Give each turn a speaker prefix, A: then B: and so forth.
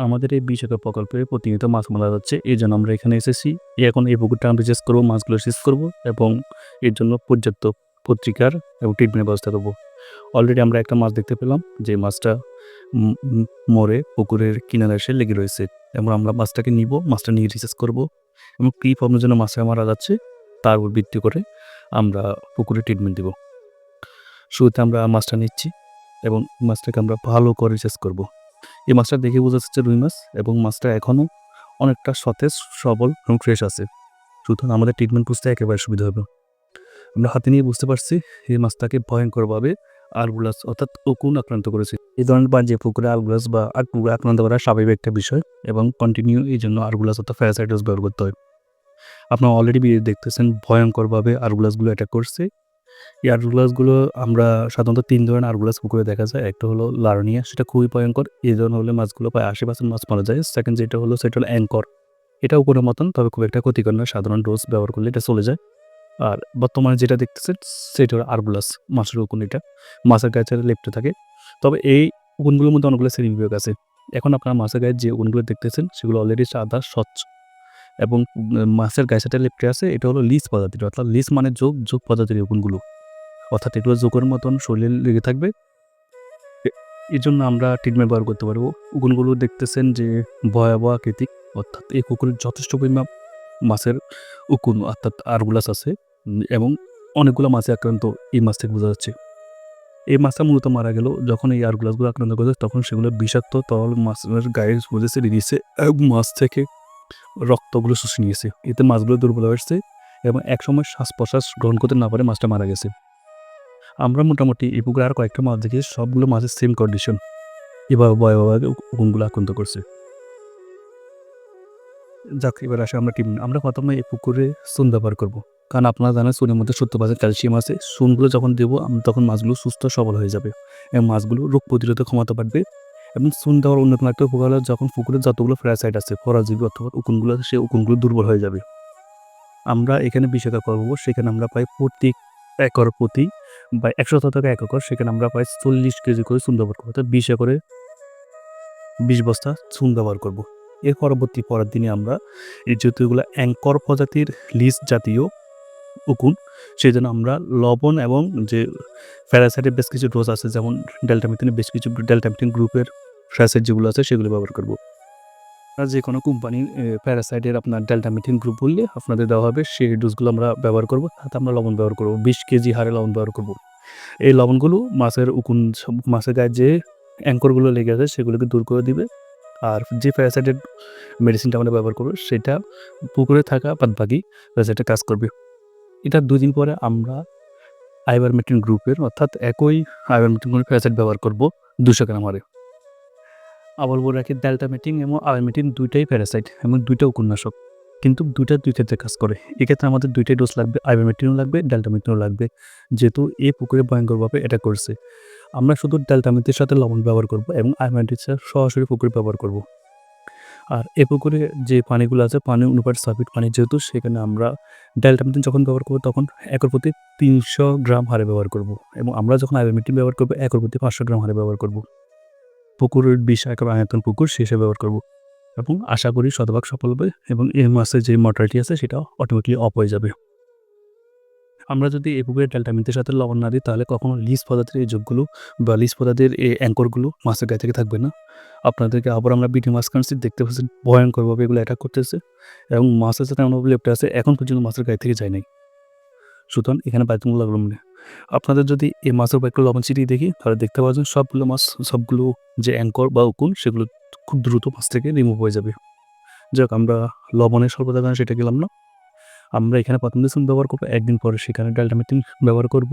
A: আমাদের এই বিশেষ প্রকল্পে প্রতিনিয়ত মাছ মারা যাচ্ছে। এজন্য আমরা এখানে এসেছি। এখন এই পুকুরটা আমরা শেষ করব, মাছগুলো শেষ করব এবং এর জন্য পর্যাপ্ত পত্রিকার এবং ট্রিটমেন্টের ব্যবস্থা করব। অলরেডি আমরা একটা মাছ দেখতে পেলাম যে মাছটা উম উম মরে পুকুরের কিনারে এসে লেগে রয়েছে এবং আমরা মাছটাকে নিব, মাছটা নিয়ে রিসার্চ করব এবং কী প্রবলেমের জন্য মাছটা মারা যাচ্ছে তার উপর ভিত্তি করে আমরা পুকুরে ট্রিটমেন্ট দিব। শুরুতে আমরা মাছটা নিচ্ছি এবং মাছটাকে আমরা ভালো করে রিসার্চ করব। এই মাছটা দেখে বোঝা যাচ্ছে রুই মাছ এবং মাছটা এখনও অনেকটা সতেজ, সবল এবং ফ্রেশ আছে। সুতরাং আমাদের ট্রিটমেন্ট বুঝতে একেবারে সুবিধা হবে। আমরা হাতে নিয়ে বুঝতে পারছি এই মাছটাকে ভয়ঙ্করভাবে আরগুলাস অর্থাৎ উকুন আক্রান্ত করেছে। এই ধরনের বাজে পুকুরে আরগুলাস বা আরগুলা আক্রান্ত করা স্বাভাবিক একটা বিষয় এবং কন্টিনিউ এই জন্য আরগুলাস অর্থাৎ প্যারাসাইটোস ব্যবহার করতে হয়। আপনারা অলরেডি ভিডিও দেখতেছেন ভয়ঙ্করভাবে আরগুলাসগুলো অ্যাটাক করছে। এই আরগুলাসগুলো আমরা সাধারণত ৩ ধরনের আরগুলাস পুকুরে দেখা যায়। একটা হলো লারনিয়া, সেটা খুবই ভয়ঙ্কর। এই ধরনের হলে মাছগুলো প্রায় ৮০% মাছ মারা যায়। সেকেন্ড যেটা হলো সেটা হলো অ্যাঙ্কর। এটাও কোনো মতন, তবে খুব একটা ক্ষতিকর নয়। সাধারণ ডোজ ব্যবহার করলে এটা চলে যায়। আর বর্তমানে যেটা দেখতেছেন সেটা হলো আরগুলাস, মাছের উকুন এটা। মাছের গায়ে লেপ্টে থাকে। তবে এই উকুনগুলোর মধ্যে অনেকগুলো শ্রেণীবিভাগ আছে। এখন আপনারা মাছের গায়ে যে উকুনগুলো দেখতেছেন সেগুলো অলরেডি সাদা, স্বচ্ছ এবং মাছের গায়ের সাথে লেপ্টে আছে। এটা হলো লিস প্রজাতির, অর্থাৎ লিস মানে যোগ, যোগ প্রজাতির উকুনগুলো। অর্থাৎ এগুলো জোকের মতন শরীরে লেগে থাকবে। এজন্য আমরা ট্রিটমেন্ট ব্যবহার করতে পারবো। উকুনগুলো দেখতেছেন যে ভয়াবহ আকৃতির, অর্থাৎ এই পুকুরে যথেষ্ট পরিমাণ মাছের উকুন অর্থাৎ আরগুলাস আছে এবং অনেকগুলো মাছে আক্রান্ত এই মাছ থেকে বোঝা যাচ্ছে। এই মাছটা মূলত মারা গেল যখন এই আরগুলাসগুলো আক্রান্ত করেছে, তখন সেগুলো বিষাক্ত তরল মাছের গায়ে মধ্যে ছেড়ে দিয়েছে এবং মাছ থেকে রক্তগুলো শুষে নিয়েছে। এতে মাছগুলো দুর্বল হয়েছে এবং একসময় শ্বাস-প্রশ্বাস গ্রহণ করতে না পারে মাছটা মারা গেছে। আমরা মোটামুটি এই পুকুরে আর কয়েকটা মাছ দেখি, সবগুলো মাছের সেম কন্ডিশন। এভাবে ভয়াবহভাবে উকুনগুলো আক্রান্ত করছে। যাক, এবার আসে আমরা আমরা প্রথমে এই পুকুরে চুন ব্যবহার করব। কারণ আপনারা জানেন চুনের মধ্যে 70% ক্যালসিয়াম আছে। চুনগুলো যখন দেবো তখন মাছগুলো সুস্থ সবল হয়ে যাবে এবং মাছগুলো রোগ প্রতিরোধক ক্ষমতা বাড়বে। এবং চুন দেওয়ার অন্যতম একটা উপকার হলো যখন পুকুরে যতগুলো প্যারাসাইট আছে, পরাজীবী অথবা উকুনগুলো আছে, সেই উকুনগুলো দুর্বল হয়ে যাবে। আমরা এখানে ২০ একর করব, সেখানে আমরা প্রায় প্রতি একর প্রতি বা ১০০ থেকে ১ একর, সেখানে আমরা প্রায় ৪০ কেজি করে চুন ব্যবহার করবো। অর্থাৎ ২০ একরে ২০ বস্তা চুন ব্যবহার করব। এর পরের দিনে আমরা এই যেহেতু এগুলো অ্যাঙ্কর প্রজাতির লিস জাতীয় উকুন, সেজন্য আমরা লবণ এবং যে প্যারাসাইটের বেশ কিছু ডোজ আছে, যেমন ডেল্টামিথিনের বেশ কিছু ডেল্টামিথিন গ্রুপের প্যারাসাইট যেগুলো আছে সেগুলো ব্যবহার করব। আর যে কোনো কোম্পানির প্যারাসাইটের আপনার ডেল্টামিথিন গ্রুপ বললে আপনাদের দেওয়া হবে, সেই ডোজগুলো আমরা ব্যবহার করব। তাতে আমরা লবণ ব্যবহার করব, ২০ কেজি হারে লবণ ব্যবহার করব। এই লবণগুলো মাছের উকুন, মাছের গায়ে যে অ্যাঙ্করগুলো লেগে আছে সেগুলোকে দূর করে দিবে। আর যে প্যারাসাইটের মেডিসিনটা আমরা ব্যবহার করব সেটা পুকুরে থাকা বাদবাকি প্যারাসাইটে কাজ করবে। এটা ২ দিন পরে আমরা আইভারমেকটিন গ্রুপের অর্থাৎ একই আইভারমেকটিন গ্রুপের প্যারাসাইট ব্যবহার করব ২০০ গ্রাম হারে। আবার বলে রাখি, ডেল্টামেটিন এবং আইভারমেকটিন ২টাই প্যারাসাইট এবং ২টা উপন্যাসক, কিন্তু ২টা ২ ক্ষেত্রে কাজ করে। এক্ষেত্রে আমাদের ২টাই ডোজ লাগবে, আইভারমেকটিনও লাগবে, ডেল্টামেটিনও লাগবে, যেহেতু এই পুকুরে ভয়ঙ্করভাবে অ্যাটাক করছে। আমরা শুধু ডেল্টামেথিনের সাথে লবণ ব্যবহার করব এবং আইভারমেকটিন সরাসরি পুকুরে ব্যবহার করব। আর এ পুকুরে যে পানিগুলো আছে, পানি অনুপাত সালফেট পানি যেহেতু, সেখানে আমরা ডেল্টামেথিন যখন ব্যবহার করব তখন একর প্রতি ৩০০ গ্রাম হারে ব্যবহার করব এবং আমরা যখন আইভারমেকটিন ব্যবহার করব একর প্রতি ৫০০ গ্রাম হারে ব্যবহার করব। পুকুরের ২০ একর আয়তন পুকুর সে হিসেবে ব্যবহার করব এবং আশা করি শতভাগ সফল হবে এবং এই মাছের যে মর্টালিটি আছে সেটা অটোমেটিকলি অফ হয়ে যাবে। আমরা যদি এই পুকুরে ডেল্টামিথের সাথে লবণ না দিই, তাহলে কখনো লিস প্রজাতির এই যোগগুলো বা লিস প্রজাতির এই অ্যাঙ্করগুলো মাছের গায়ে থেকে থাকবে না। আপনাদেরকে আবার আমরা বিটি মাছ কানছি, দেখতে পাচ্ছেন ভয়ঙ্করভাবে এগুলো অ্যাটাক করতেছে এবং মাছের সাথে এমন লেপ্টে আছে, এখন পর্যন্ত মাছের গায়ে থেকে যায় নাই। সুতরাং এখানে বাধ্যতামূলক লবণ নেই। আপনাদের যদি এই মাছের উপর একটু লবণ ছিটিয়ে দেখি, তাহলে দেখতে পাচ্ছেন সবগুলো মাছ, সবগুলো যে অ্যাঙ্কর বা উকুন সেগুলো খুব দ্রুত মাছ থেকে রিমুভ হয়ে যাবে। যাক, আমরা লবণের স্বল্পতার কারণে সেটা গেলাম না। আমরা এখানে প্রথম দিন ব্যবহার করবো, একদিন পরে সেখানে ডেল্টামেথিন ব্যবহার করব